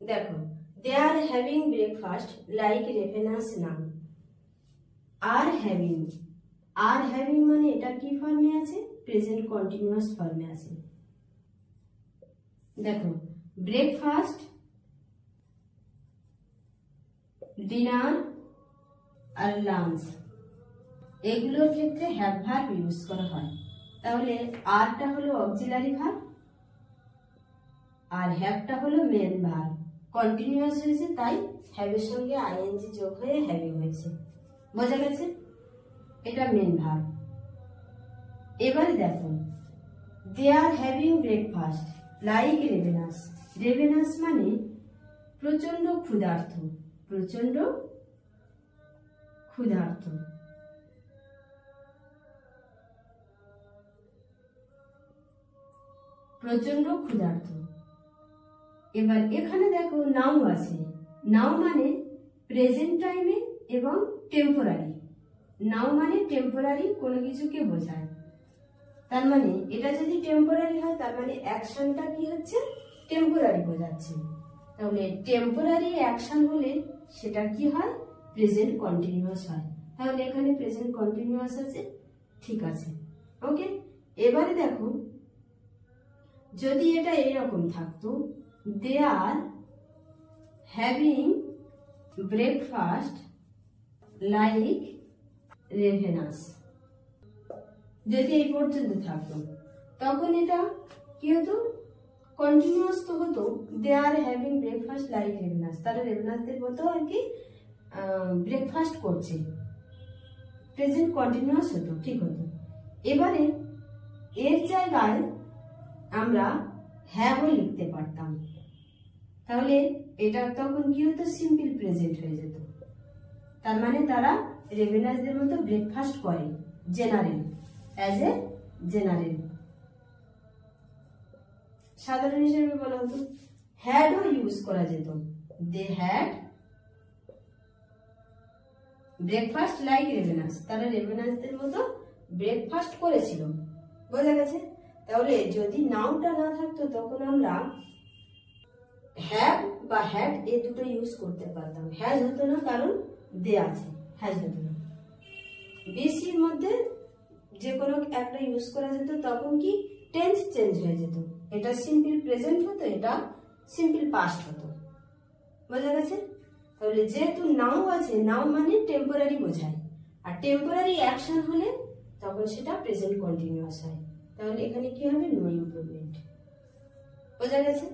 দেখো, they are having breakfast like ravenous now. আর having মানে এটা কি ফর্মে আছে? প্রেজেন্ট কন্টিনিউয়াস ফর্মে আছে। দেখো, ব্রেকফাস্ট, ডিনার আর লাঞ্চ এগুলোর ক্ষেত্রে হ্যাভ ভার্ব ইউজ করা হয়। তাহলে আরটা হলো অক্সিলারি ভার্ব আর হ্যাভটা হলো মেন ভার্ব। কন্টিনিউয়াস হয়েছে তাই হ্যাভের সঙ্গে আইএনজি যোগ হয়ে হ্যাভিং হয়েছে। বোঝা গেছে? এটা মেন ভার্ব। এবারে দেখো, they are having breakfast like ravenous. Ravenous মানে প্রচন্ড ক্ষুধার্ত, প্রচন্ড ক্ষুধার্ত। প্রচন্ড ক্ষুধার্ত। এবার এখানে দেখো নাও আছে। নাও মানে প্রেজেন্ট টাইমে এবং টেম্পোরারি। নাও মানে টেম্পোরারি কোনো কিছুকে বোঝায়। তার মানে এটা যদি টেম্পোরারি হয় তার মানে অ্যাকশনটা কি হচ্ছে? টেম্পোরারি বোঝাচ্ছে। তাহলে টেম্পোরারি অ্যাকশন হলে সেটা কি হয়? প্রেজেন্ট কন্টিনিউয়াস হয়। তাহলে এখানে প্রেজেন্ট কন্টিনিউয়াস আছে, ঠিক আছে। ওকে, এবারে দেখো, যদি এটা এরকম থাকতো, দে আর হ্যাভিং ব্রেকফাস্ট লাইক রেভেনাস, যদি এই পর্যন্ত থাকতো তখন এটা কি হতো? কন্টিনিউয়াস তো হতো, দে আর হ্যাভিং ব্রেকফাস্ট লাইক রেভেনাস। তারা রেভেনাসদের মতো আর কি ব্রেকফাস্ট করছে, প্রেজেন্ট কন্টিনিউয়াস হতো, ঠিক হতো। এবারে এর জায়গায় আমরা হ্যাভও লিখতে পারতাম, তাহলে এটা তখন কি হতো? সিম্পল প্রেজেন্ট হয়ে যেত। তার মানে তারা রেভেনাসদের মতো ব্রেকফাস্ট করে, জেনারেল, অ্যাজ এ জেনারেল। সাধারণ হিসেবে বলা হতো। হ্যাডও ইউজ করা যেত, দে হ্যাড ব্রেকফাস্ট লাইক রেভেনাস। তারা রেভেনাসদের মতো ব্রেকফাস্ট করেছিল। বোঝা গেছে? তাহলে যদি নাউটা না থাকতো তখন আমরা হ্যাভ বা হ্যাড এই দুটো ইউজ করতে পারতাম। হ্যাজ হতো না, কারণ দে আছে, হ্যাজ হতো না। বিসির মধ্যে যে কোনো একটা ইউজ করা যেত, তখন কি টেন্স চেঞ্জ হয়ে যেত। এটা সিম্পল প্রেজেন্ট হতো, এটা সিম্পল পাস্ট হতো। বোঝা গেছে? তাহলে যেহেতু নাও আছে, নাও মানে টেম্পোরারি বোঝায়, আর টেম্পোরারি অ্যাকশন হলে তখন সেটা প্রেজেন্ট কন্টিনিউয়াস হয়। তাহলে এখানে কি হবে? No improvement. বোঝা গেছে?